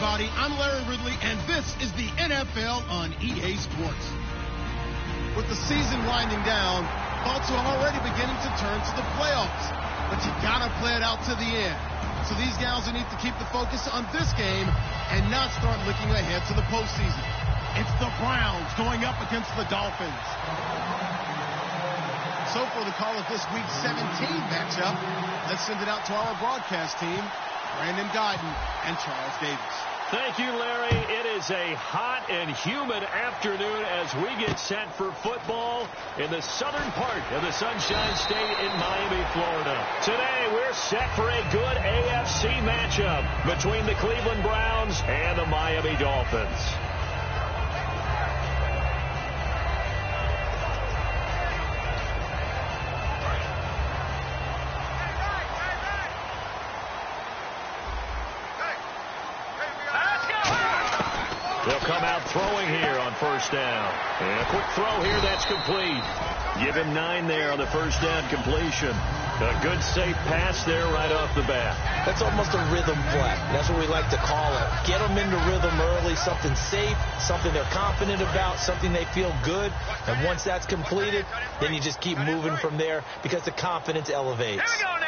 everybody. I'm Larry Ridley, and this is the NFL on EA Sports. With the season winding down, thoughts are already beginning to turn to the playoffs. But you gotta play it out to the end. So these guys will need to keep the focus on this game and not start looking ahead to the postseason. It's the Browns going up against the Dolphins. So for the call of this Week 17 matchup, let's send it out to our broadcast team, Brandon Guyton and Charles Davis. Thank you, Larry. It is a hot and humid afternoon as we get set for football in the southern part of the Sunshine State in Miami, Florida. Today, we're set for a good AFC matchup between the Cleveland Browns and the Miami Dolphins. They'll come out throwing here on first down. And a quick throw here, that's complete. Give him 9 there on the first down completion. A good, safe pass there right off the bat. That's almost a rhythm play. That's what we like to call it. Get them into rhythm early, something safe, something they're confident about, something they feel good. And once that's completed, then you just keep moving from there because the confidence elevates. Here we go now.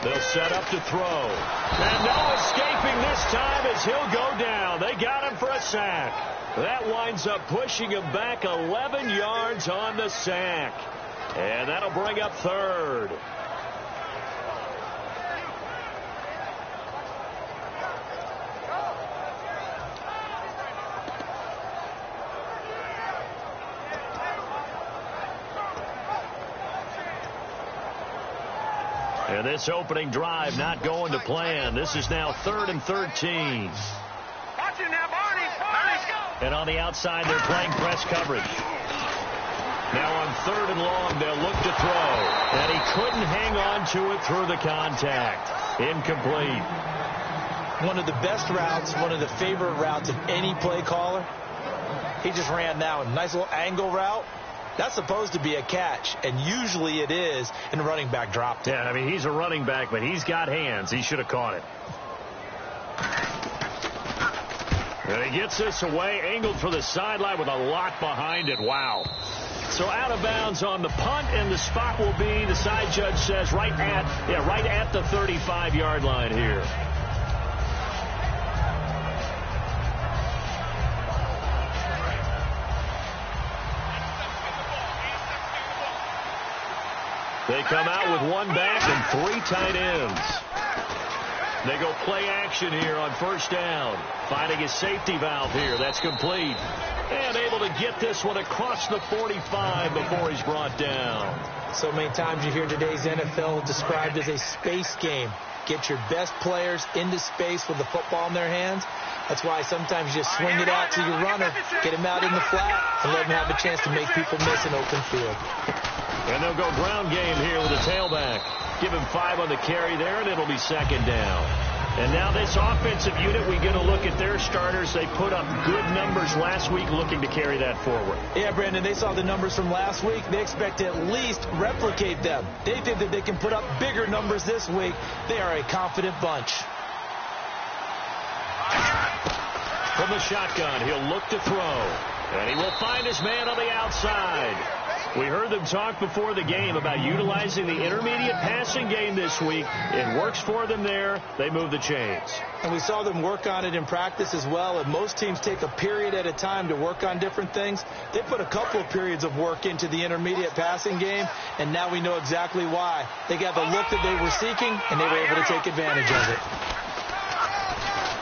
They'll set up to throw. And no escaping this time as he'll go down. They got him for a sack. That winds up pushing him back 11 yards on the sack. And that'll bring up third. And this opening drive not going to plan. This is now 3rd and 13. Watch it now, Barney. Let's go. And on the outside, they're playing press coverage. Now on 3rd and long, they'll look to throw. And he couldn't hang on to it through the contact. Incomplete. One of the best routes, one of the favorite routes of any play caller. He just ran that one. Nice little angle route. That's supposed to be a catch, and usually it is, and the running back dropped it. Yeah, I mean, he's a running back, but he's got hands. He should have caught it. And he gets this away, angled for the sideline with a lot behind it. Wow. So out of bounds on the punt, and the spot will be, the side judge says, right at the 35-yard line here. They come out with 1 back and 3 tight ends. They go play action here on first down. Finding a safety valve here. That's complete. And able to get this one across the 45 before he's brought down. So many times you hear today's NFL described as a space game. Get your best players into space with the football in their hands. That's why sometimes you swing it out to your runner, get him out in the flat, and let him have a chance to make people miss an open field. And they'll go ground game here with a tailback. Give him 5 on the carry there, and it'll be 2nd down. And now this offensive unit, we get a look at their starters. They put up good numbers last week, looking to carry that forward. Yeah, Brandon, they saw the numbers from last week. They expect to at least replicate them. They think that they can put up bigger numbers this week. They are a confident bunch. From the shotgun, he'll look to throw. And he will find his man on the outside. We heard them talk before the game about utilizing the intermediate passing game this week. It works for them there. They move the chains. And we saw them work on it in practice as well. And most teams take a period at a time to work on different things. They put a couple of periods of work into the intermediate passing game, and now we know exactly why. They got the look that they were seeking, and they were able to take advantage of it.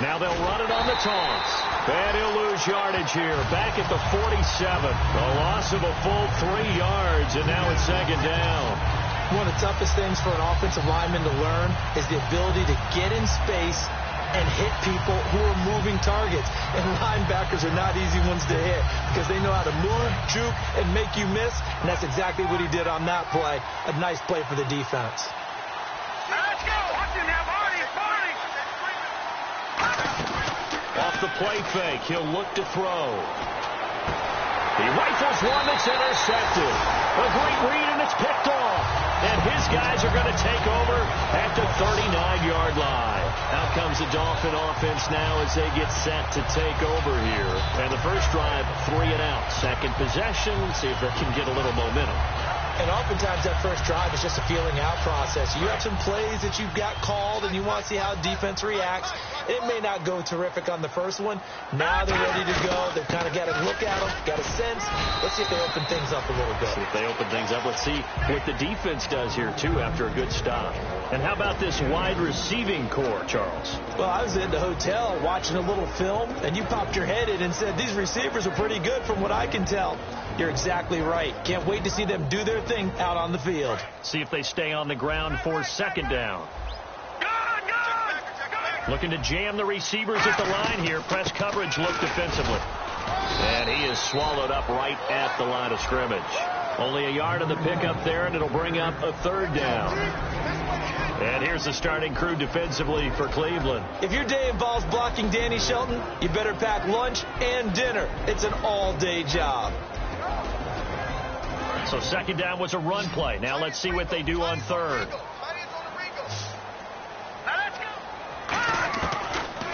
Now they'll run it on the toss. And he'll lose yardage here. Back at the 47. A loss of a full 3 yards, and now it's 2nd down. One of the toughest things for an offensive lineman to learn is the ability to get in space and hit people who are moving targets. And linebackers are not easy ones to hit because they know how to move, juke, and make you miss. And that's exactly what he did on that play. A nice play for the defense. Let's go. Watch him now, Barney. Off the play fake, he'll look to throw. He rifles one that's intercepted. A great read, and it's picked off. and his guys are going to take over at the 39-yard line. Out comes the Dolphin offense now as they get set to take over here. And the first drive, 3 and out. Second possession, see if they can get a little momentum. And oftentimes that first drive is just a feeling out process. You have some plays that you've got called and you want to see how defense reacts. It may not go terrific on the first one. Now they're ready to go. They've kind of got to look at them, got a sense. Let's see if they open things up a little bit. See if they open things up. Let's see what the defense does here, too, after a good stop. And how about this wide receiving core, Charles? Well, I was in the hotel watching a little film, and you popped your head in and said, these receivers are pretty good from what I can tell. You're exactly right. Can't wait to see them do their thing out on the field. See if they stay on the ground for second down. Looking to jam the receivers at the line here. Press coverage look defensively. And he is swallowed up right at the line of scrimmage. Only a yard on the pickup there, and it'll bring up a third down. And here's the starting crew defensively for Cleveland. If your day involves blocking Danny Shelton, you better pack lunch and dinner. It's an all-day job. So second down was a run play. Now let's see what they do on third.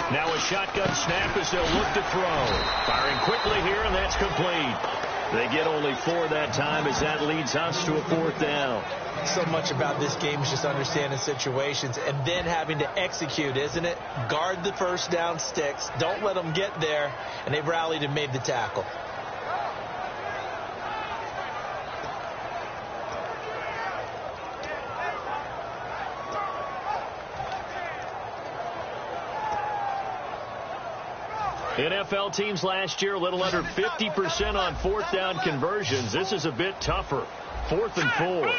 Now a shotgun snap as they'll look to throw. Firing quickly here, and that's complete. They get only 4 that time as that leads us to a fourth down. So much about this game is just understanding situations and then having to execute, isn't it? Guard the first down sticks. Don't let them get there. And they've rallied and made the tackle. NFL teams last year a little under 50% on fourth down conversions. This is a bit tougher. 4th and 4.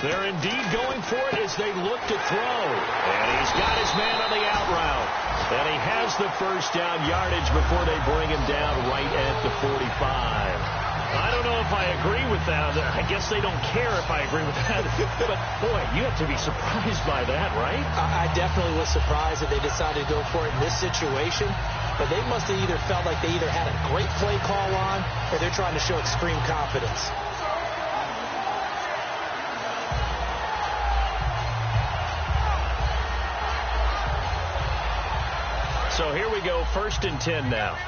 They're indeed going for it as they look to throw. And he's got his man on the out route. And he has the first down yardage before they bring him down right at the 45. I don't know if I agree with that. I guess they don't care if I agree with that. But, boy, you have to be surprised by that, right? I definitely was surprised that they decided to go for it in this situation. But they must have either felt like they either had a great play call on or they're trying to show extreme confidence. So here we go, 1st and 10 now.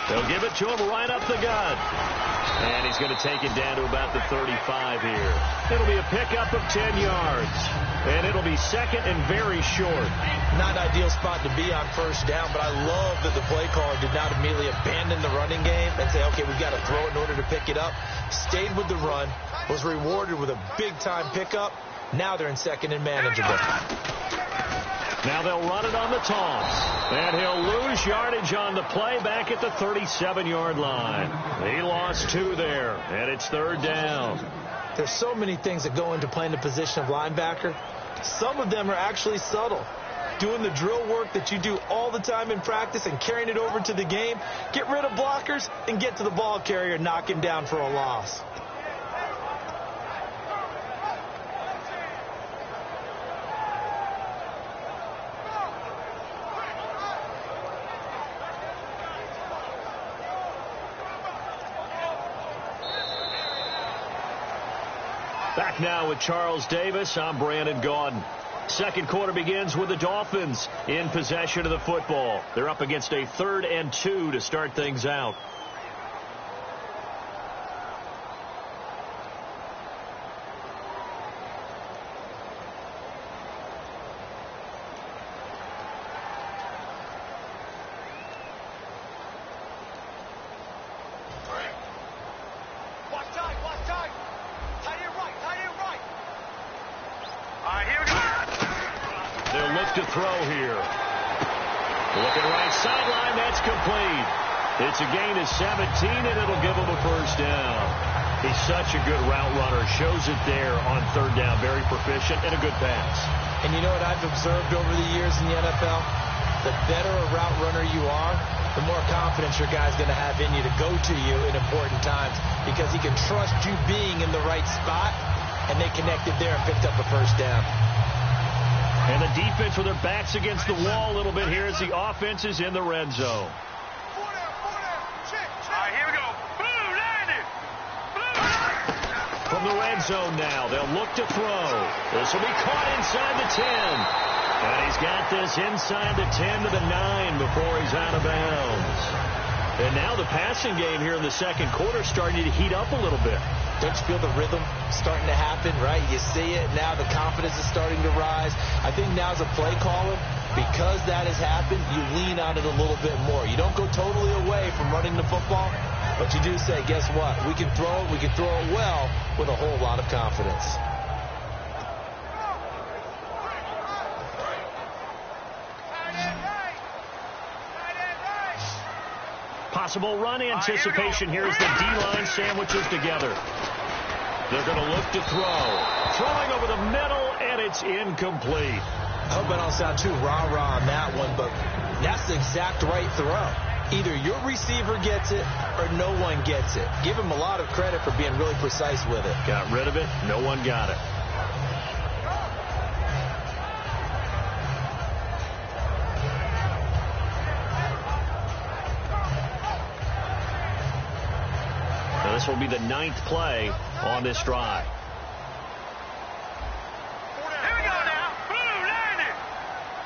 They'll give it to him right up the gut. And he's going to take it down to about the 35 here. It'll be a pickup of 10 yards. And it'll be second and very short. Not an ideal spot to be on first down, but I love that the play caller did not immediately abandon the running game and say, okay, we've got to throw it in order to pick it up. Stayed with the run, was rewarded with a big-time pickup. Now they're in second and manageable. Now they'll run it on the toss. And he'll lose yardage on the play back at the 37-yard line. He lost 2 there, and it's third down. There's so many things that go into playing the position of linebacker. Some of them are actually subtle. Doing the drill work that you do all the time in practice and carrying it over to the game. Get rid of blockers and get to the ball carrier, knock him down for a loss. Back now with Charles Davis. I'm Brandon Gaudin. Second quarter begins with the Dolphins in possession of the football. They're up against a 3rd and 2 to start things out. To throw here. Looking right sideline, that's complete. It's a gain of 17, and it'll give him a first down. He's such a good route runner. Shows it there on third down. Very proficient and a good pass. And you know what I've observed over the years in the NFL? The better a route runner you are, the more confidence your guy's going to have in you to go to you in important times because he can trust you being in the right spot, and they connected there and picked up a first down. And the defense with their backs against the wall a little bit here as the offense is in the red zone. red zone now. They'll look to throw. This will be caught inside the 10. And he's got this inside the 10 to the 9 before he's out of bounds. And now the passing game here in the second quarter starting to heat up a little bit. Don't you feel the rhythm starting to happen, right? You see it. Now the confidence is starting to rise. I think now as a play caller, because that has happened, you lean on it a little bit more. You don't go totally away from running the football, but you do say, guess what? We can throw it. We can throw it well with a whole lot of confidence. Possible run anticipation here as the D-line sandwiches together. They're going to look to throw. Throwing over the middle, and it's incomplete. I hope I don't sound too rah-rah on that one, but that's the exact right throw. Either your receiver gets it or no one gets it. Give him a lot of credit for being really precise with it. Got rid of it. No one got it. Now this will be the 9th play on this drive. Here we go now. Blue, landing.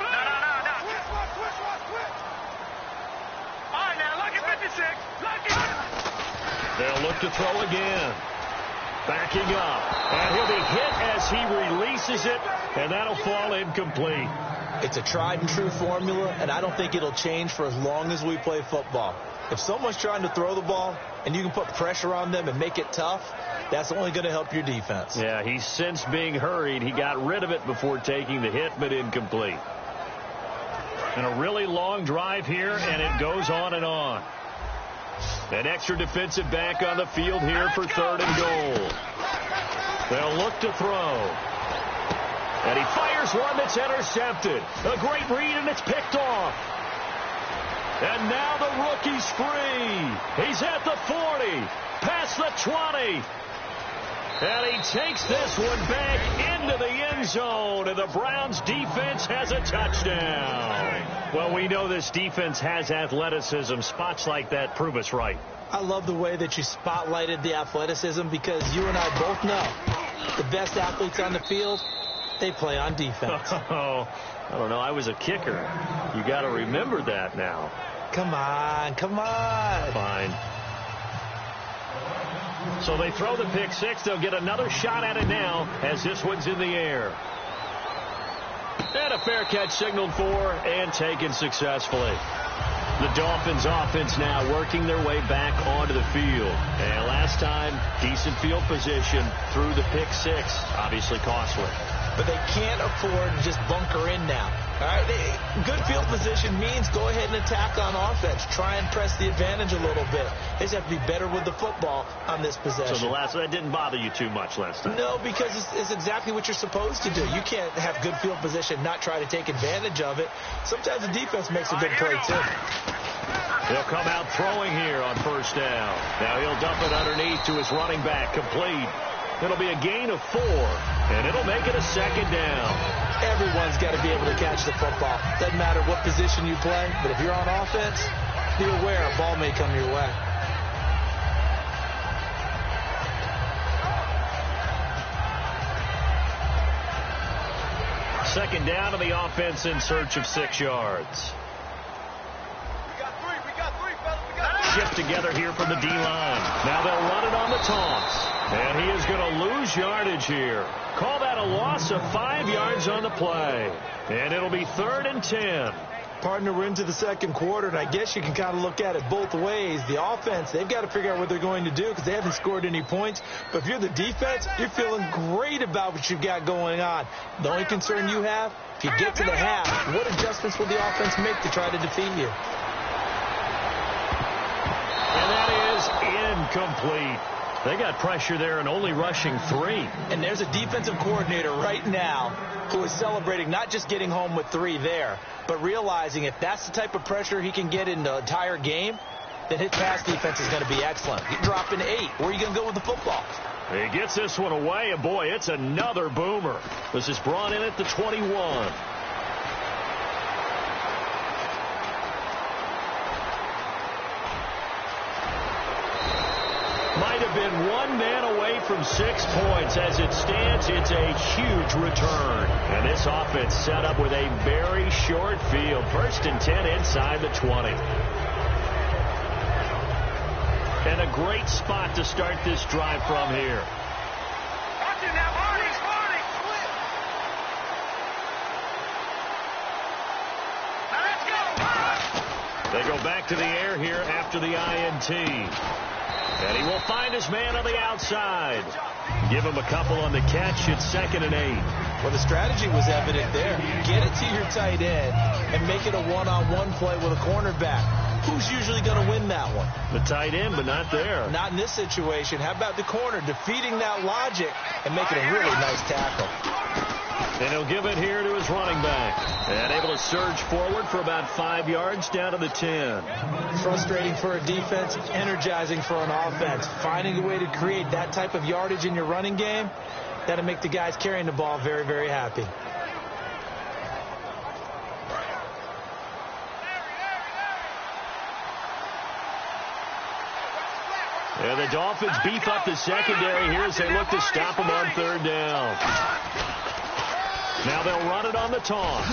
No. All right, now, look at 56. Look at. They'll look to throw again. Backing up. And he'll be hit as he releases it, and that'll fall incomplete. It's a tried and true formula, and I don't think it'll change for as long as we play football. If someone's trying to throw the ball and you can put pressure on them and make it tough, that's only going to help your defense. Yeah, he's since being hurried. He got rid of it before taking the hit, but incomplete. And a really long drive here, and it goes on and on. An extra defensive back on the field here for 3rd and goal. They'll look to throw. And he fires one that's intercepted. A great read, and it's picked off. And now the rookie's free. He's at the 40, past the 20. And he takes this one back into the end zone, and the Browns defense has a touchdown. Well, we know this defense has athleticism. Spots like that prove us right. I love the way that you spotlighted the athleticism, because you and I both know the best athletes on the field, they play on defense. Oh, I don't know. I was a kicker. You got to remember that now. Come on. Fine. So they throw the pick six. They'll get another shot at it now as this one's in the air. And a fair catch signaled for and taken successfully. The Dolphins offense now working their way back onto the field. And last time, decent field position through the pick six. Obviously costly. But they can't afford to just bunker in now. All right, good field position means go ahead and attack on offense. Try and press the advantage a little bit. They just have to be better with the football on this possession. So that didn't bother you too much last time? No, because it's exactly what you're supposed to do. You can't have good field position, not try to take advantage of it. Sometimes the defense makes a good play, too. He'll come out throwing here on 1st down. Now he'll dump it underneath to his running back, complete. It'll be a gain of 4, and it'll make it a 2nd down. Everyone's got to be able to catch the football. Doesn't matter what position you play, but if you're on offense, be aware a ball may come your way. Second down, and the offense in search of 6 yards. We got three, fellas. Shift together here from the D-line. Now they'll run it on the toss. And he is going to lose yardage here. Call that a loss of 5 yards on the play. And it'll be 3rd and 10. Partner, we're into the second quarter, and I guess you can kind of look at it both ways. The offense, they've got to figure out what they're going to do because they haven't scored any points. But if you're the defense, you're feeling great about what you've got going on. The only concern you have, if you get to the half, what adjustments will the offense make to try to defeat you? And that is incomplete. They got pressure there and only rushing 3. And there's a defensive coordinator right now who is celebrating not just getting home with 3 there, but realizing if that's the type of pressure he can get in the entire game, then his pass defense is going to be excellent. You're dropping 8. Where are you going to go with the football? He gets this one away, and boy, it's another boomer. This is brought in at the 21. Might have been one man away from 6 points. As it stands, it's a huge return. And this offense set up with a very short field. 1st and 10 inside the 20. And a great spot to start this drive from here. Watch it now, Marty. Now let's go. They go back to the air here after the INT. And he will find his man on the outside. Give him a couple on the catch. It's 2nd and 8. Well, the strategy was evident there. Get it to your tight end and make it a one-on-one play with a cornerback. Who's usually going to win that one? The tight end, but not there. Not in this situation. How about the corner defeating that logic and making a really nice tackle? And he'll give it here to his running back. And able to surge forward for about 5 yards down to the 10. Frustrating for a defense, energizing for an offense. Finding a way to create that type of yardage in your running game, that'll make the guys carrying the ball very, very happy. And the Dolphins beef up the secondary here as they look to stop him on 3rd down. Now they'll run it on the toss.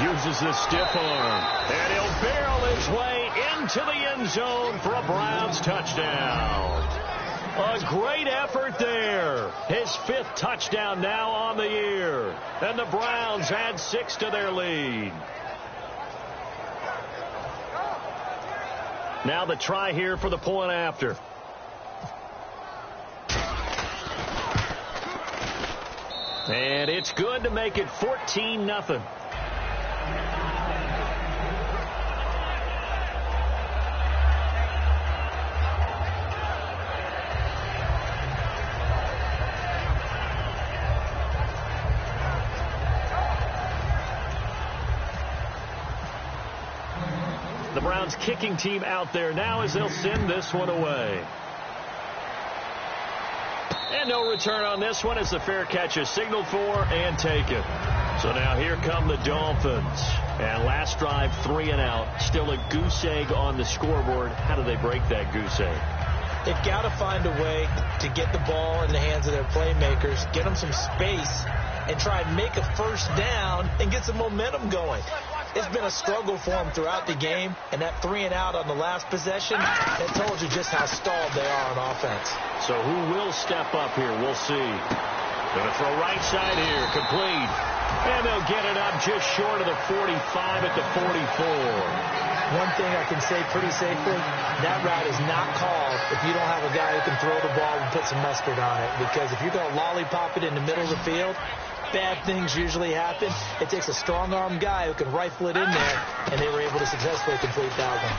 Uses the stiff arm. And he'll barrel his way into the end zone for a Browns touchdown. A great effort there. His 5th touchdown now on the year. And the Browns add 6 to their lead. Now the try here for the point after. And it's good to make it 14-0. The Browns kicking team out there now as they'll send this one away. And no return on this one as the fair catch is signaled for and taken. So now here come the Dolphins. And last drive, 3 and out. Still a goose egg on the scoreboard. How do they break that goose egg? They've got to find a way to get the ball in the hands of their playmakers, get them some space, and try and make a first down and get some momentum going. It's been a struggle for them throughout the game, and that 3 and out on the last possession, that told you just how stalled they are on offense. So who will step up here? We'll see. Going to throw right side here, complete. And they'll get it up just short of the 45 at the 44. One thing I can say pretty safely, that route is not called if you don't have a guy who can throw the ball and put some mustard on it. Because if you're going to lollipop it in the middle of the field, bad things usually happen. It takes a strong-arm guy who can rifle it in there, and they were able to successfully complete that one.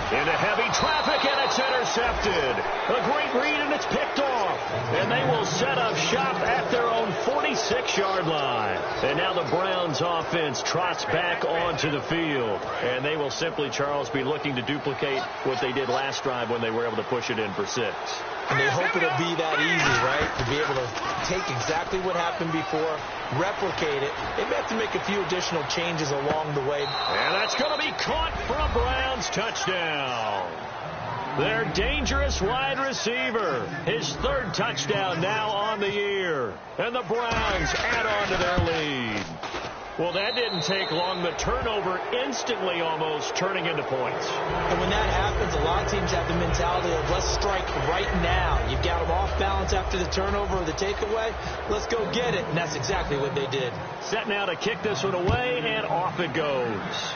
Into heavy traffic, and it's intercepted. A great read, and it's picked off. And they will set up shop at their own 46-yard line. And now the Browns offense trots back onto the field. And they will simply, Charles, be looking to duplicate what they did last drive when they were able to push it in for 6. And they hope it'll be that easy, right? To be able to take exactly what happened before, replicate it. They may have to make a few additional changes along the way. And that's going to be caught for a Browns touchdown. Their dangerous wide receiver. His 3rd touchdown now on the year. And the Browns add on to their lead. Well, that didn't take long. The turnover instantly almost turning into points. And when that happens, a lot of teams have the mentality of let's strike right now. You've got them off balance after the turnover or the takeaway. Let's go get it. And that's exactly what they did. Set now to kick this one away, and off it goes.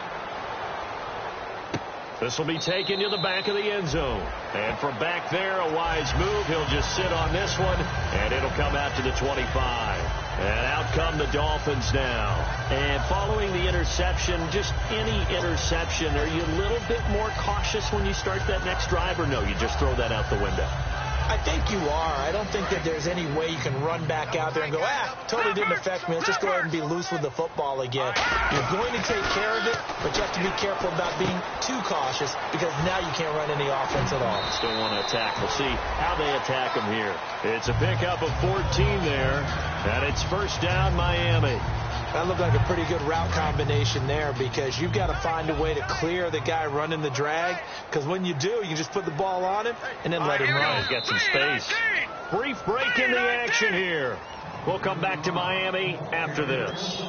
This will be taken to the back of the end zone. And from back there, a wise move. He'll just sit on this one, and it'll come out to the 25. And out come the Dolphins now. And following the interception, just any interception, are you a little bit more cautious when you start that next drive, or no, you just throw that out the window? I think you are. I don't think that there's any way you can run back out there and go, totally didn't affect me. Let's just go ahead and be loose with the football again. You're going to take care of it, but you have to be careful about being too cautious because now you can't run any offense at all. Still want to attack. We'll see how they attack them here. It's a pickup of 14 there, and it's first down Miami. That looked like a pretty good route combination there, because you've got to find a way to clear the guy running the drag, because when you do, you just put the ball on him and then let him run. He's got some space. Brief break in the action here. We'll come back to Miami after this.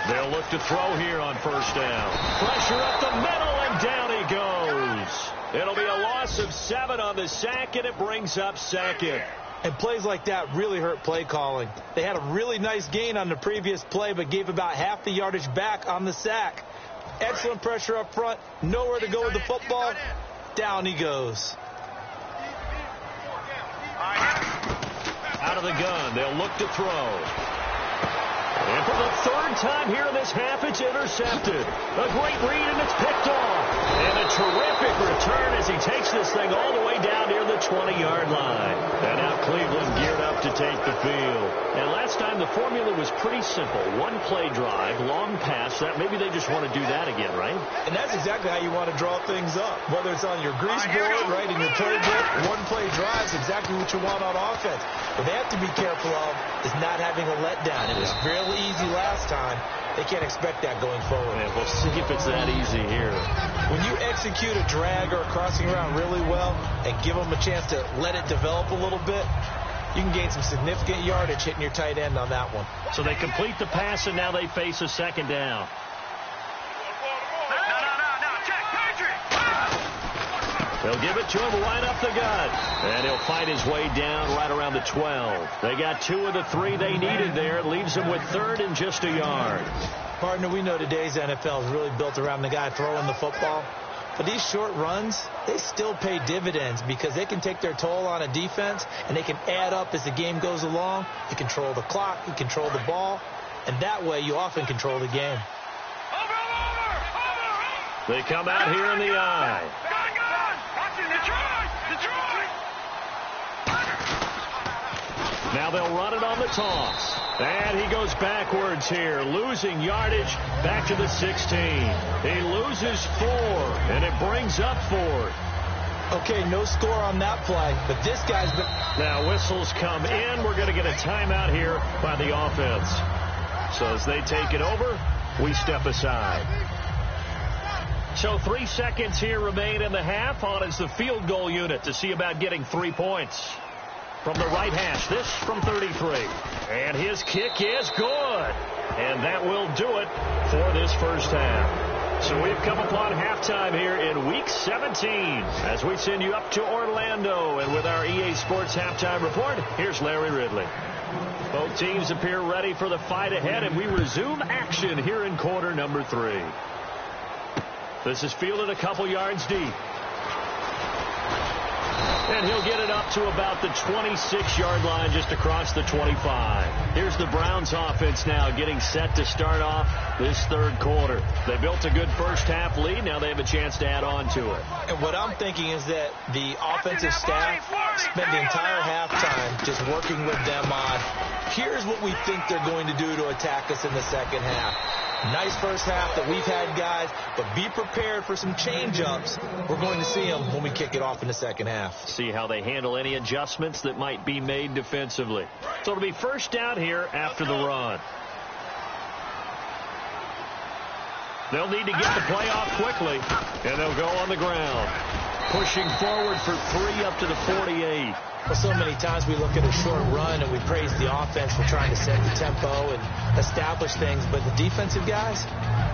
They'll look to throw here on first down. Pressure up the middle, and down he goes. It'll be a loss of 7 on the sack, and it brings up second. And plays like that really hurt play calling. They had a really nice gain on the previous play, but gave about half the yardage back on the sack. Excellent pressure up front. Nowhere to go with the football. Down he goes. Out of the gun, they'll look to throw. And for the third time here in this half, it's intercepted. A great read, and it's picked off. And a terrific return as he takes this thing all the way down near the 20-yard line. And now Cleveland geared up to take the field. And last time, the formula was pretty simple. One play drive, long pass. That maybe they just want to do that again, right? And that's exactly how you want to draw things up. Whether it's on your grease board, right, in your playbook, one play drive is exactly what you want on offense. What they have to be careful of is not having a letdown. It was really easy last time. They can't expect that going forward. And we'll see if it's that easy here. When you execute a drag or a crossing route really well and give them a chance to let it develop a little bit, you can gain some significant yardage hitting your tight end on that one. So they complete the pass, and now they face a second down. They'll give it to him right up the gut. And he'll fight his way down right around the 12. They got 2 of the 3 they needed there. It leaves them with 3rd and just a yard. Partner, we know today's NFL is really built around the guy throwing the football. But these short runs, they still pay dividends because they can take their toll on a defense, and they can add up as the game goes along. You control the clock, you control the ball, and that way you often control the game. They come out here in the eye. Now they'll run it on the toss. And he goes backwards here, losing yardage back to the 16. He loses 4, and it brings up 4th. Okay, no score on that play, but this guy's been... Now whistles come in. We're going to get a timeout here by the offense. So as they take it over, we step aside. So 3 seconds here remain in the half. On is the field goal unit to see about getting 3 points. From the right hash, this from 33. And his kick is good. And that will do it for this first half. So we've come upon halftime here in Week 17 as we send you up to Orlando. And with our EA Sports Halftime Report, here's Larry Ridley. Both teams appear ready for the fight ahead, and we resume action here in quarter number 3. This is fielded a couple yards deep. And he'll get it up to about the 26-yard line, just across the 25. Here's the Browns offense now getting set to start off this third quarter. They built a good first-half lead. Now they have a chance to add on to it. And what I'm thinking is that the offensive staff spent the entire halftime just working with them on, here's what we think they're going to do to attack us in the second half. Nice first half that we've had, guys, but be prepared for some change-ups. We're going to see them when we kick it off in the second half. See how they handle any adjustments that might be made defensively. So it'll be first down here after the run. They'll need to get the play off quickly, and they'll go on the ground. Pushing forward for 3 up to the 48. Well, so many times we look at a short run and we praise the offense for trying to set the tempo and establish things. But the defensive guys,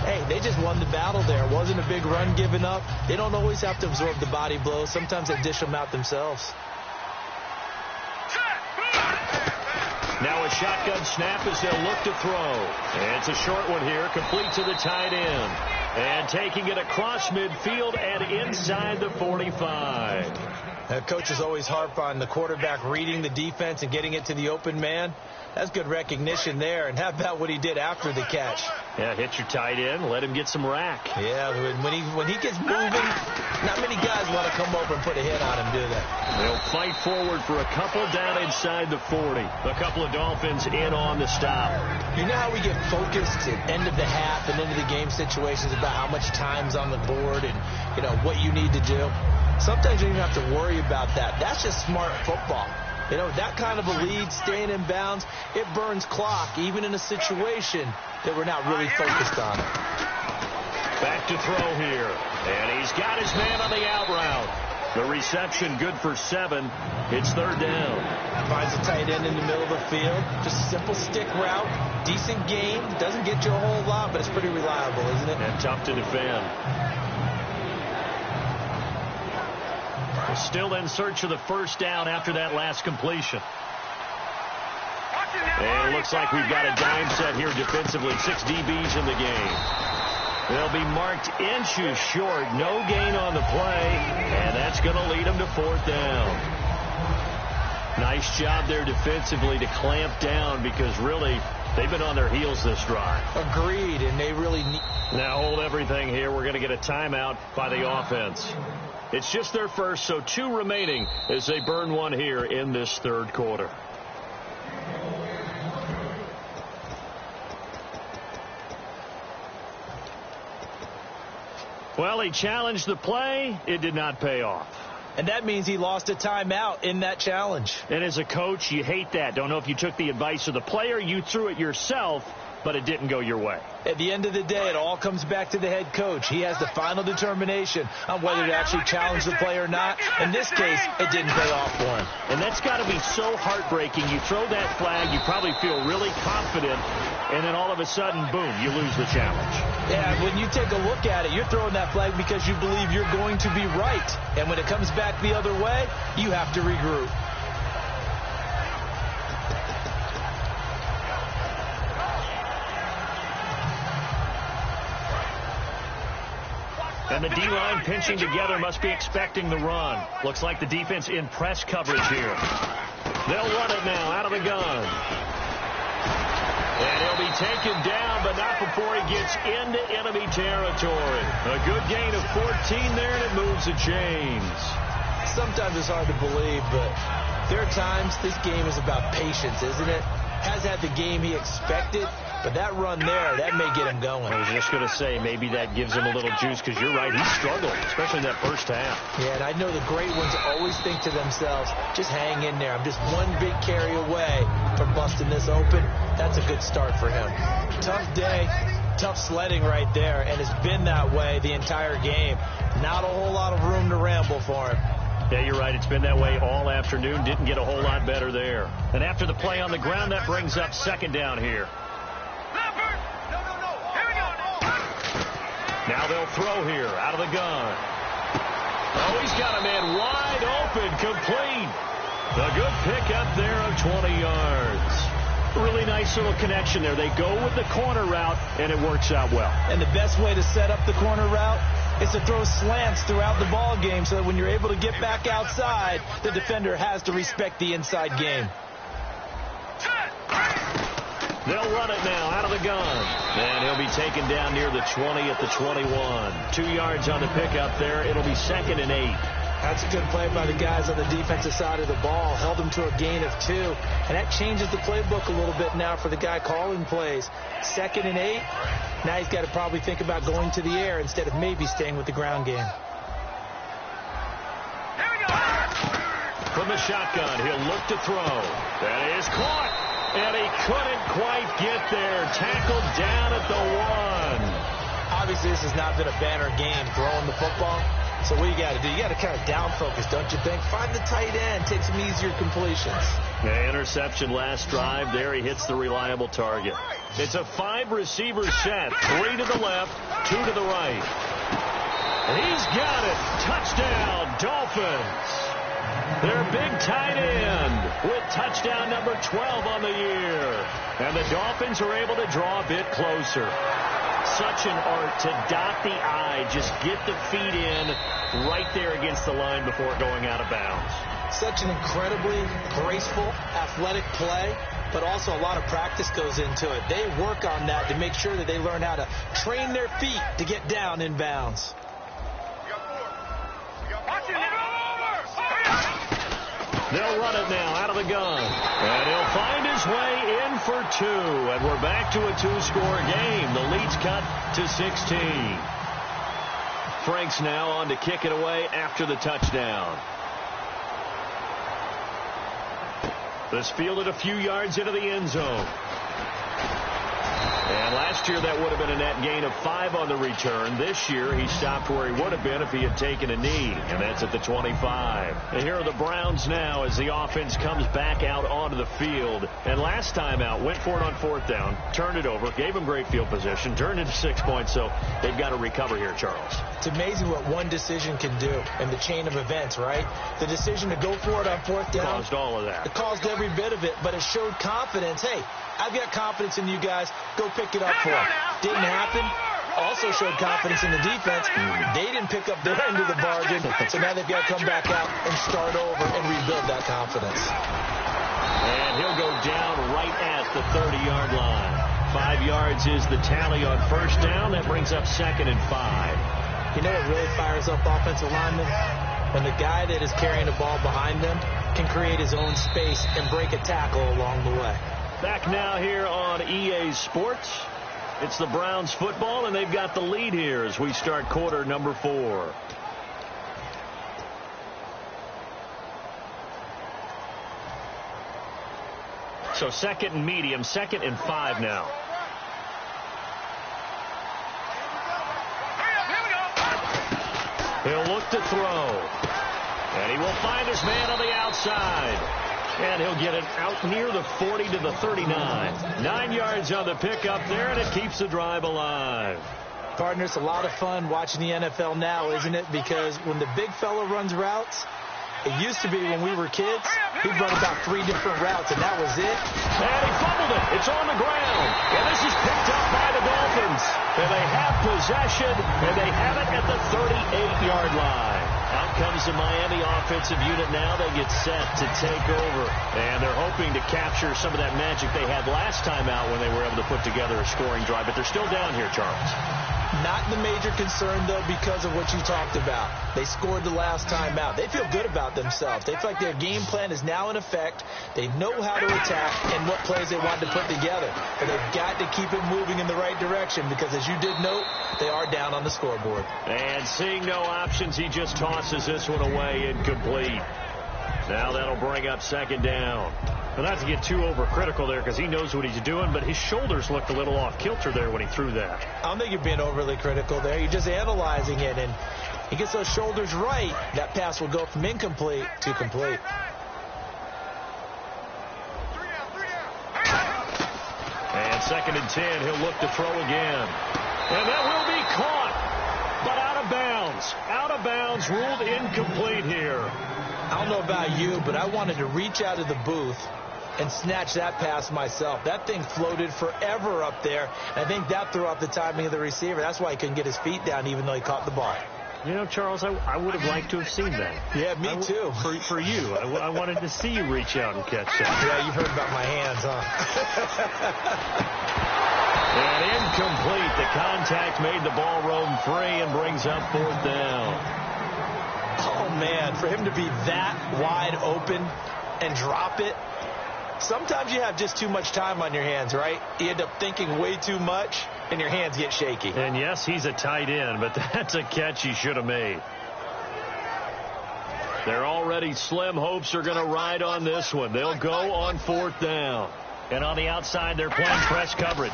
hey, they just won the battle there. It wasn't a big run given up. They don't always have to absorb the body blows. Sometimes they dish them out themselves. Now a shotgun snap as they'll look to throw. And it's a short one here, complete to the tight end. And taking it across midfield and inside the 45. Coaches always harp on the quarterback reading the defense and getting it to the open man. That's good recognition there. And how about what he did after the catch? Yeah, hit your tight end, let him get some rack. Yeah, when he gets moving, not many guys want to come over and put a hit on him, do they? They'll fight forward for a couple down inside the 40. A couple of Dolphins in on the stop. You know how we get focused at end of the half and into the game situations about how much time's on the board and, you know, what you need to do? Sometimes you don't even have to worry about that. That's just smart football. You know, that kind of a lead, staying in bounds, it burns clock, even in a situation that we're not really focused on it. Back to throw here. And he's got his man on the out route. The reception good for 7. It's 3rd down. Finds a tight end in the middle of the field. Just a simple stick route. Decent game. Doesn't get you a whole lot, but it's pretty reliable, isn't it? And tough to defend. We're still in search of the first down after that last completion. And it looks like we've got a dime set here defensively. 6 DBs in the game. They'll be marked inches short. No gain on the play. And that's going to lead them to 4th down. Nice job there defensively to clamp down because really they've been on their heels this drive. Agreed, and they really need... Now hold everything here. We're going to get a timeout by the offense. It's just their first, so 2 remaining as they burn one here in this 3rd quarter. Well, he challenged the play. It did not pay off. And that means he lost a timeout in that challenge. And as a coach, you hate that. Don't know if you took the advice of the player, you threw it yourself, but it didn't go your way. At the end of the day, it all comes back to the head coach. He has the final determination on whether to actually challenge the play or not. In this case, it didn't pay off for him. And that's got to be so heartbreaking. You throw that flag, you probably feel really confident, and then all of a sudden, boom, you lose the challenge. Yeah, when you take a look at it, you're throwing that flag because you believe you're going to be right. And when it comes back the other way, you have to regroup. And the D-line pinching together must be expecting the run. Looks like the defense in press coverage here. They'll run it now out of the gun. And he'll be taken down, but not before he gets into enemy territory. A good gain of 14 there, and it moves the chains. Sometimes it's hard to believe, but there are times this game is about patience, isn't it? Has had the game he expected, but that run there, that may get him going. I was just going to say, maybe that gives him a little juice, because you're right, he struggled, especially in that first half. Yeah, and I know the great ones always think to themselves, just hang in there. I'm just one big carry away from busting this open. That's a good start for him. Tough day, tough sledding right there, and it's been that way the entire game. Not a whole lot of room to ramble for him. Yeah, you're right. It's been that way all afternoon. Didn't get a whole lot better there. And after the play on the ground, that brings up 2nd down here. Now they'll throw here out of the gun. Oh, he's got a man wide open, complete. A good pickup there of 20 yards. Really nice little connection there. They go with the corner route, and it works out well. And the best way to set up the corner route is to throw slants throughout the ball game so that when you're able to get back outside, the defender has to respect the inside game. They'll run it now out of the gun. And he'll be taken down near the 20 at the 21. 2 yards on the pickup there. It'll be 2nd and 8. That's a good play by the guys on the defensive side of the ball. Held them to a gain of 2. And that changes the playbook a little bit now for the guy calling plays. 2nd and 8. Now he's got to probably think about going to the air instead of maybe staying with the ground game. From the shotgun, he'll look to throw. That is caught. And he couldn't quite get there. Tackled down at the 1. Obviously, this has not been a banner game throwing the football. So what you got to do? You got to kind of down focus, don't you think? Find the tight end. Take some easier completions. Yeah, interception last drive. There he hits the reliable target. It's a 5-receiver set. 3 to the left, 2 to the right. And he's got it. Touchdown, Dolphins. Their big tight end with touchdown number 12 on the year. And the Dolphins are able to draw a bit closer. such an art to dot the I, just get the feet in right there against the line before going out of bounds. Such an incredibly graceful, athletic play, but also a lot of practice goes into it. They work on that to make sure that they learn how to train their feet to get down in bounds. They'll run it now out of the gun. And he'll find his way in for 2. And we're back to a 2-score game. The lead's cut to 16. Franks now on to kick it away after the touchdown. This fielded a few yards into the end zone. And last year that would have been a net gain of 5 on the return. This year he stopped where he would have been if he had taken a knee. And that's at the 25. And here are the Browns now as the offense comes back out onto the field. And last time out, went for it on 4th down, turned it over, gave him great field position, turned into 6 points. So they've got to recover here, Charles. It's amazing what one decision can do in the chain of events, right? The decision to go for it on 4th down. Caused all of that. It caused every bit of it, but it showed confidence. Hey, I've got confidence in you guys. Go pick it up for them. Didn't happen. Also showed confidence in the defense. They didn't pick up their end of the bargain, so now they've got to come back out and start over and rebuild that confidence. And he'll go down right at the 30-yard line. 5 yards is the tally on 1st down. That brings up 2nd and 5. You know what really fires up offensive linemen? When the guy that is carrying the ball behind them can create his own space and break a tackle along the way. Back now here on EA Sports. It's the Browns football, and they've got the lead here as we start quarter number 4. So 2nd and medium, 2nd and 5 now. He'll look to throw. And he will find his man on the outside. And he'll get it out near the 40 to the 39. 9 yards on the pickup there, and it keeps the drive alive. Partner, it's a lot of fun watching the NFL now, isn't it? Because when the big fella runs routes, it used to be when we were kids, he'd run about 3 different routes, and that was it. And he fumbled it. It's on the ground. And this is picked up by the Dolphins. And they have possession, and they have it at the 38-yard line. Out comes the Miami offensive unit now. They get set to take over. And they're hoping to capture some of that magic they had last time out when they were able to put together a scoring drive. But they're still down here, Charles. Not the major concern, though, because of what you talked about. They scored the last time out. They feel good about themselves. They feel like their game plan is now in effect. They know how to attack and what plays they want to put together. But they've got to keep it moving in the right direction because, as you did note, they are down on the scoreboard. And seeing no options, he just tosses this one away, incomplete. Now that'll bring up 2nd down. Well, not to get too overcritical there because he knows what he's doing, but his shoulders looked a little off kilter there when he threw that. I don't think you're being overly critical there. You're just analyzing it, and he gets those shoulders right. That pass will go from incomplete to complete. And 2nd and 10, he'll look to throw again. And that will be caught, but out of bounds. Out of bounds, ruled incomplete here. I don't know about you, but I wanted to reach out of the booth and snatch that pass myself. That thing floated forever up there. And I think that threw off the timing of the receiver. That's why he couldn't get his feet down even though he caught the ball. You know, Charles, I would have liked to have seen that. Yeah, me too. For you. I wanted to see you reach out and catch that. Yeah, you've heard about my hands, huh? And incomplete. The contact made the ball roam free and brings up 4th down. Oh, man, for him to be that wide open and drop it. Sometimes you have just too much time on your hands, right? You end up thinking way too much, and your hands get shaky. And, yes, he's a tight end, but that's a catch he should have made. Their already slim hopes are going to ride on this one. They'll go on 4th down. And on the outside, they're playing press coverage.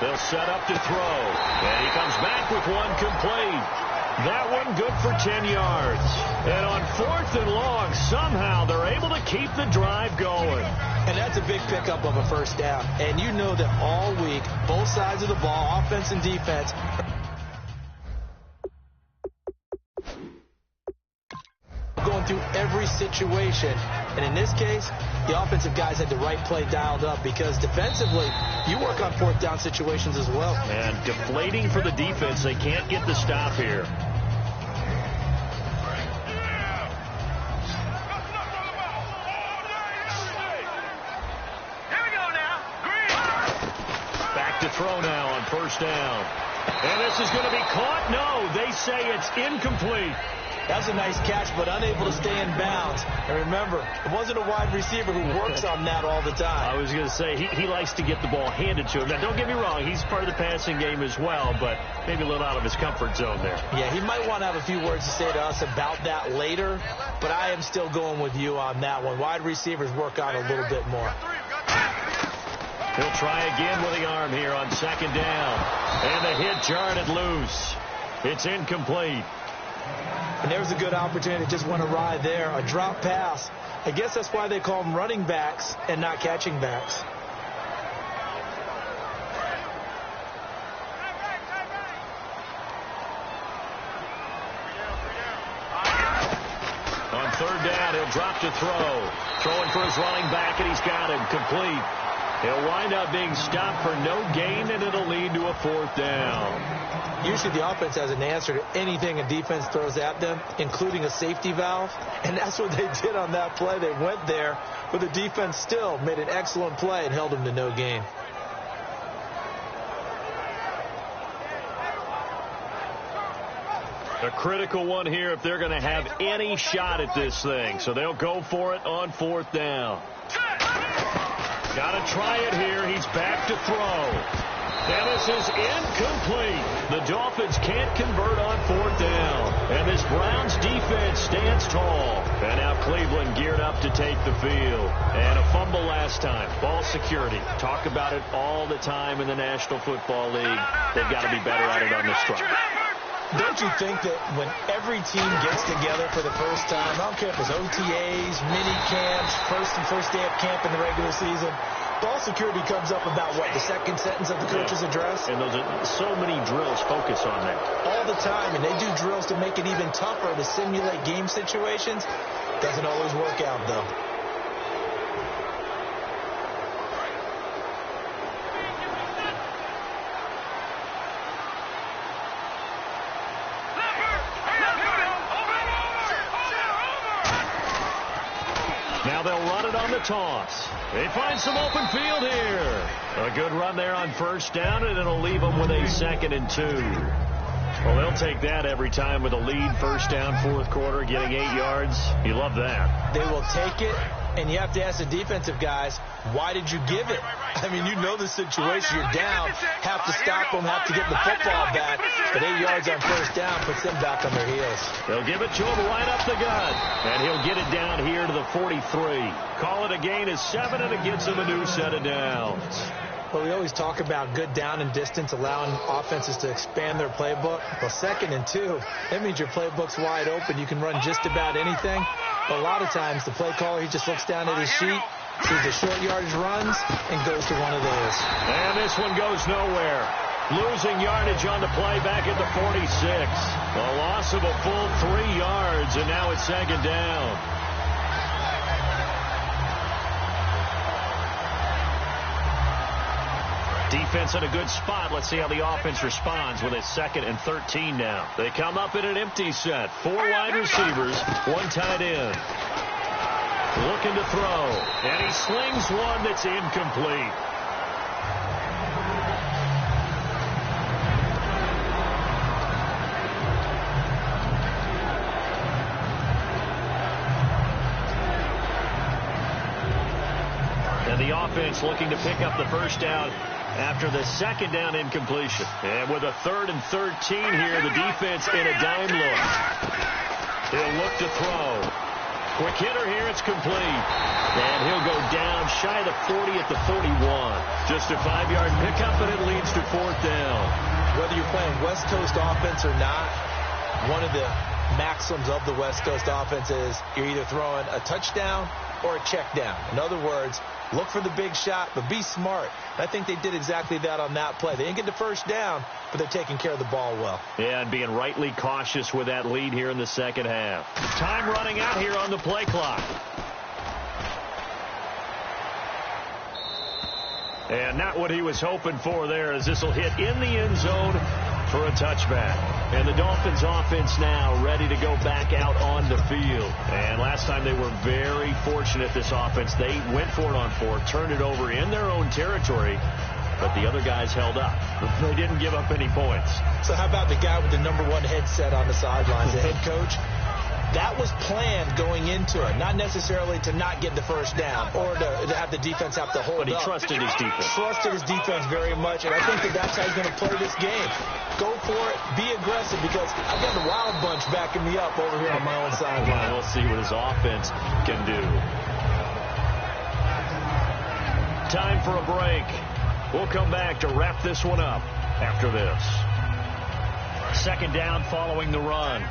They'll set up to throw. And he comes back with one complete. That one good for 10 yards. And on 4th and long, somehow they're able to keep the drive going. And that's a big pickup of a 1st down. And you know that all week, both sides of the ball, offense and defense, going through every situation And in this case, the offensive guys had the right play dialed up because defensively, you work on fourth down situations as well. And deflating for the defense. They can't get the stop here. Back to throw now on first down. And this is going to be caught. No, they say it's incomplete. That's a nice catch, but unable to stay in bounds. And remember, it wasn't a wide receiver who works on that all the time. I was going to say, he likes to get the ball handed to him. Now, don't get me wrong, he's part of the passing game as well, but maybe a little out of his comfort zone there. Yeah, he might want to have a few words to say to us about that later, but I am still going with you on that one. Wide receivers work on a little bit more. He'll try again with the arm here on second down. And the hit jarred it loose. It's incomplete. And there's a good opportunity. Just went awry there. A drop pass. I guess that's why they call them running backs and not catching backs. On third down, he'll drop to throw. Throwing for his running back, and he's got him complete. He'll wind up being stopped for no gain, and it'll lead to a fourth down. Usually the offense has an answer to anything a defense throws at them, including a safety valve. And that's what they did on that play. They went there, but the defense still made an excellent play and held them to no gain. A critical one here if they're going to have any shot at this thing. So they'll go for it on fourth down. Got to try it here. He's back to throw. And this is incomplete. The Dolphins can't convert on fourth down. And this Browns defense stands tall. And now Cleveland geared up to take the field. And a fumble last time. Ball security. Talk about it all the time in the National Football League. They've got to be better at it on this drive. Don't you think that when every team gets together for the first time, I don't care if it's OTAs, mini camps, first day of camp in the regular season, ball security comes up about what, the second sentence of the coach's address? And those are so many drills focus on that. All the time, and they do drills to make it even tougher to simulate game situations. Doesn't always work out, though. Now they'll run it on the toss. They find some open field here. A good run there on first down, and it'll leave them with a 2nd and 2. Well, they'll take that every time with a lead, first down, fourth quarter, getting 8 yards. You love that. They will take it, and you have to ask the defensive guys, why did you give it? I mean, you know the situation. You're down, have to stop them, have to get the football back. But 8 yards on first down puts them back on their heels. They'll give it to him right up the gut. And he'll get it down here to the 43. Call it a gain of 7, and it gets him a new set of downs. Well, we always talk about good down and distance, allowing offenses to expand their playbook. Well, 2nd and 2, that means your playbook's wide open. You can run just about anything. But a lot of times, the play caller, he just looks down at his sheet, sees the short yardage runs, and goes to one of those. And this one goes nowhere. Losing yardage on the play back at the 46. A loss of a full 3 yards, and now it's 2nd down. Defense in a good spot. Let's see how the offense responds with a 2nd and 13 now. They come up in an empty set. 4 wide receivers, 1 tight end. Looking to throw. And he slings one that's incomplete. And the offense looking to pick up the first down after the 2nd down incompletion. And with a 3rd and 13 here, the defense in a dime look. He'll look to throw. Quick hitter here, it's complete. And he'll go down shy of the 40 at the 41. Just a 5-yard pickup, and it leads to 4th down. Whether you're playing West Coast offense or not, one of the maxims of the West Coast offense is you're either throwing a touchdown or a check down. In other words, look for the big shot, but be smart. I think they did exactly that on that play. They didn't get the first down, but they're taking care of the ball well. Yeah, and being rightly cautious with that lead here in the second half. Time running out here on the play clock. And not what he was hoping for there, as this will hit in the end zone for a touchback. And the Dolphins offense now ready to go back out on the field. And last time they were very fortunate, this offense. They went for it on 4, turned it over in their own territory, but the other guys held up. They didn't give up any points. So how about the guy with the number 1 headset on the sidelines, the head coach? That was planned going into it, not necessarily to not get the first down or to have the defense have to hold up. But he trusted his defense. Trusted his defense very much, and I think that's how he's going to play this game. Go for it, be aggressive, because I've got the Wild Bunch backing me up over here on my own sideline. We'll see what his offense can do. Time for a break. We'll come back to wrap this one up after this. Second down following the run.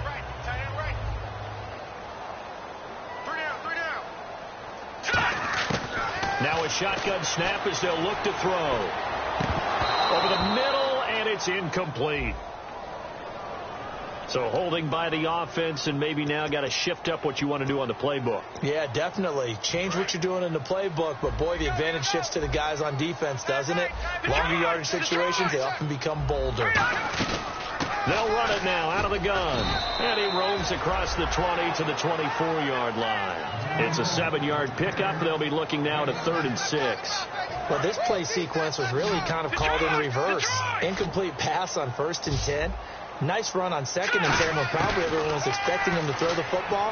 Now a shotgun snap as they'll look to throw. Over the middle, and it's incomplete. So holding by the offense, and maybe now got to shift up what you want to do on the playbook. Yeah, definitely. Change what you're doing in the playbook, but boy, the advantage shifts to the guys on defense, doesn't it? Longer yardage situations, they often become bolder. They'll run it now out of the gun. And he roams across the 20 to the 24-yard line. It's a 7-yard pickup. They'll be looking now to 3rd and 6. Well, this play sequence was really kind of called in reverse. Incomplete pass on 1st and 10. Nice run on 2nd and 10 when probably everyone was expecting him to throw the football.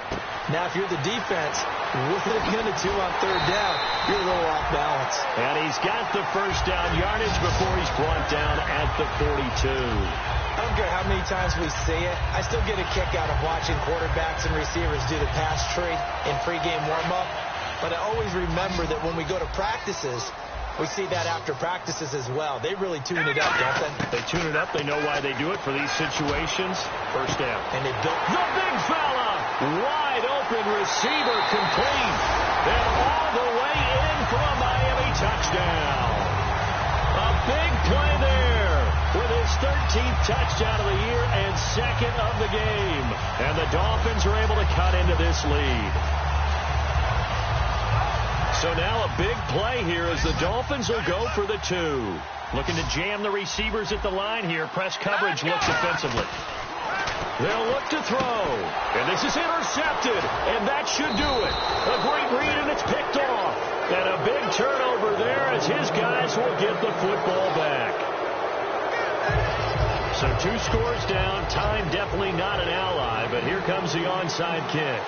Now, if you're the defense, what are you going to do on 3rd down? You're a little off balance. And he's got the first down yardage before he's brought down at the 42. I don't care how many times we see it. I still get a kick out of watching quarterbacks and receivers do the pass tree in pregame warm-up. But I always remember that when we go to practices, we see that after practices as well. They really tune it up, don't they? They tune it up. They know why they do it for these situations. First down. And they built the big fella. Wide open receiver complete. And all the way in for a Miami touchdown. A big play there with his 13th touchdown of the year and 2nd of the game. And the Dolphins are able to cut into this lead. So now a big play here as the Dolphins will go for the 2. Looking to jam the receivers at the line here. Press coverage looks offensively. They'll look to throw. And this is intercepted. And that should do it. A great read, and it's picked off. And a big turnover there as his guys will get the football back. So 2 scores down. Time definitely not an ally, but here comes the onside kick.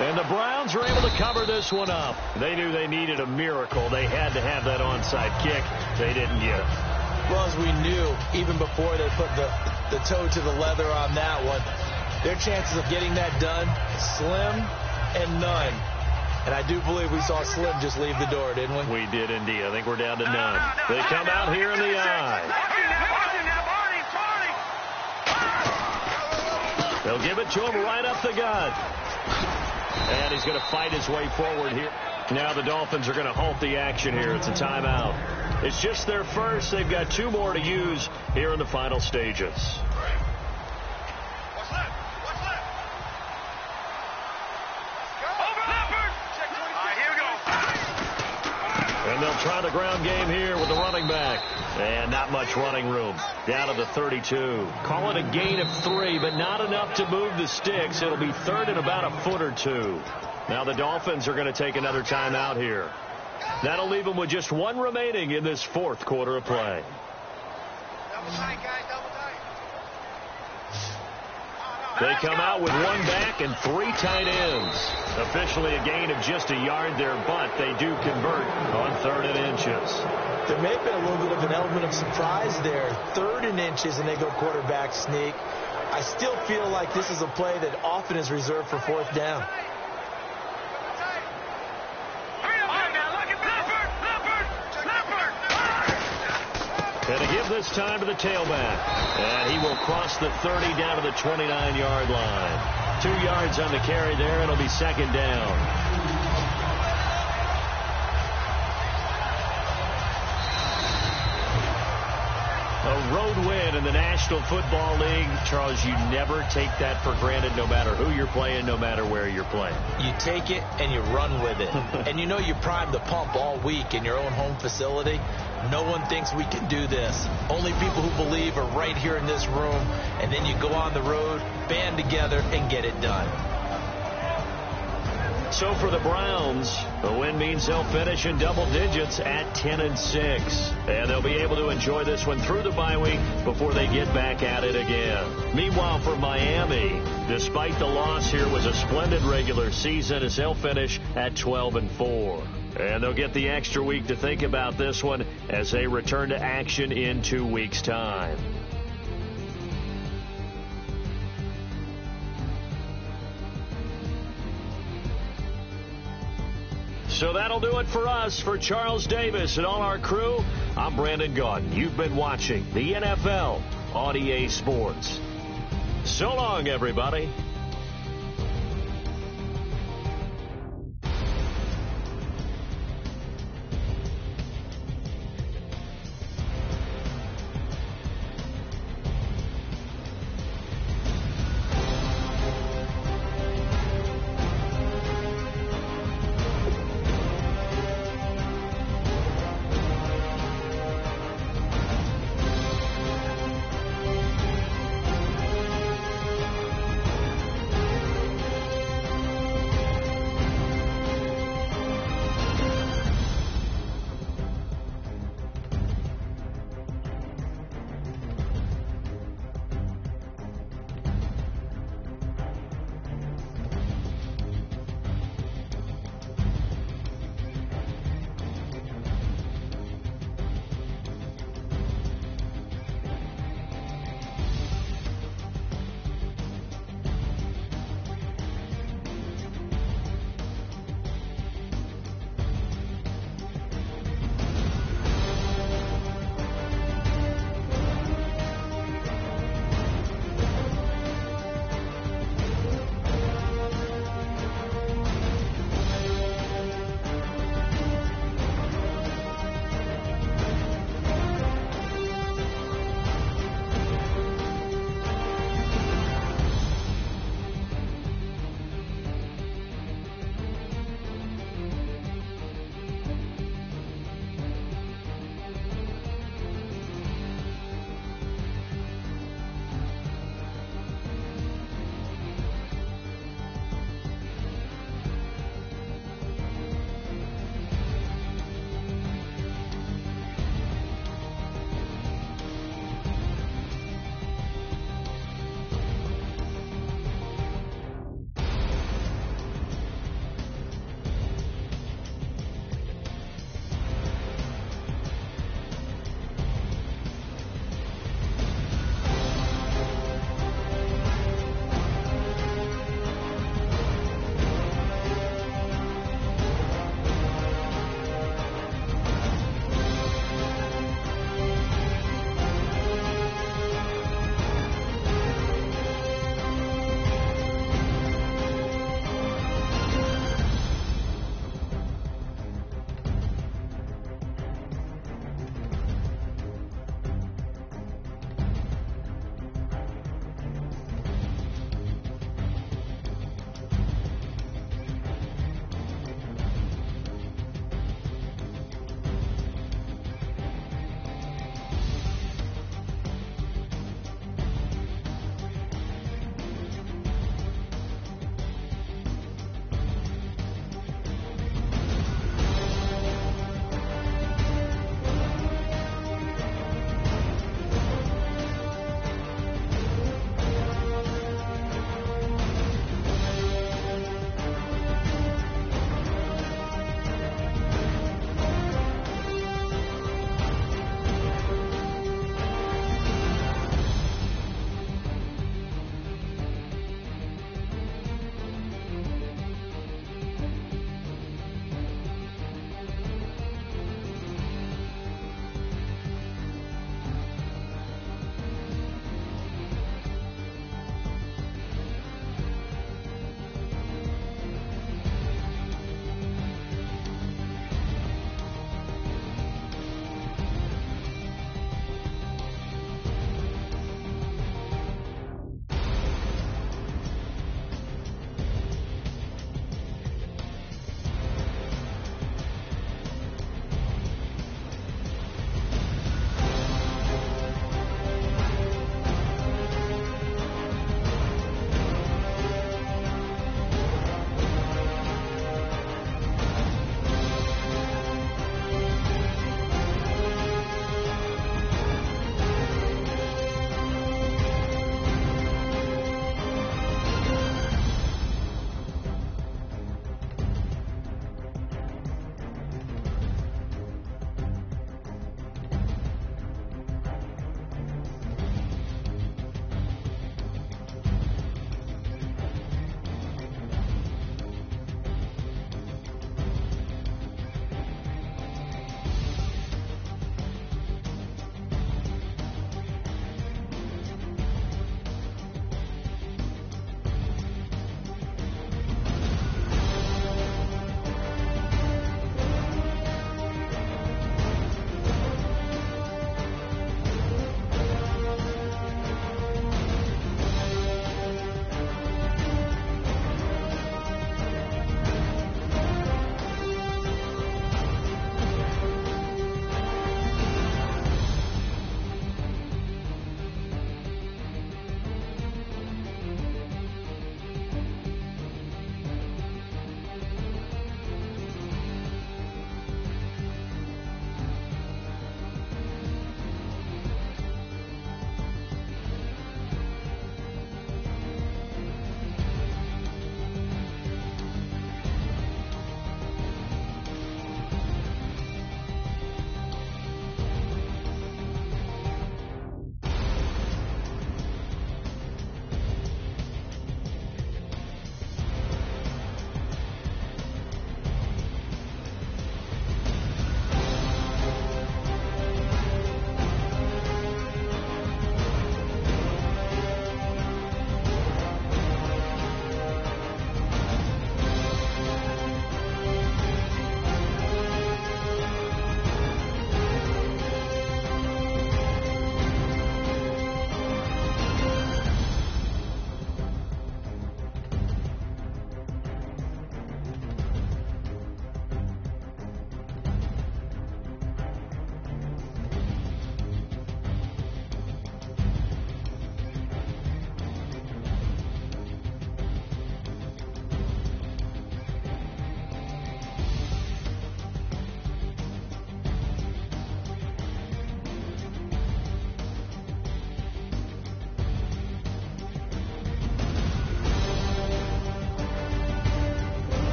And the Browns are able to cover this one up. They knew they needed a miracle. They had to have that onside kick. They didn't get it. Well, as we knew, even before they put the toe to the leather on that one, their chances of getting that done, slim and none. And I do believe we saw Slim just leave the door, didn't we? We did indeed. I think we're down to none. They come out here in the eye. They'll give it to him right up the gut. And he's going to fight his way forward here. Now the Dolphins are going to halt the action here. It's a timeout. It's just their first. They've got 2 more to use here in the final stages. And they'll try the ground game here with the running back. And not much running room. Down to the 32. Call it a gain of 3, but not enough to move the sticks. It'll be 3rd and about a foot or 2. Now the Dolphins are going to take another timeout here. That'll leave them with just 1 remaining in this 4th quarter of play. Double tight, guys, double tight. They come out with 1 back and 3 tight ends. Officially a gain of just a yard there, but they do convert on 3rd and inches. There may have been a little bit of an element of surprise there. 3rd and inches, and they go quarterback sneak. I still feel like this is a play that often is reserved for 4th down. And to give this time to the tailback. And he will cross the 30 down to the 29-yard line. 2 yards on the carry there. It'll be 2nd down. A road win in the National Football League. Charles, you never take that for granted no matter who you're playing, no matter where you're playing. You take it and you run with it. And you know you primed the pump all week in your own home facility. No one thinks we can do this. Only people who believe are right here in this room. And then you go on the road, band together, and get it done. So for the Browns, the win means they'll finish in double digits at 10-6. And they'll be able to enjoy this one through the bye week before they get back at it again. Meanwhile, for Miami, despite the loss here, was a splendid regular season as they'll finish at 12-4. And they'll get the extra week to think about this one as they return to action in 2 weeks' time. So that'll do it for us. For Charles Davis and all our crew, I'm Brandon Gaudin. You've been watching the NFL on EA Sports. So long, everybody.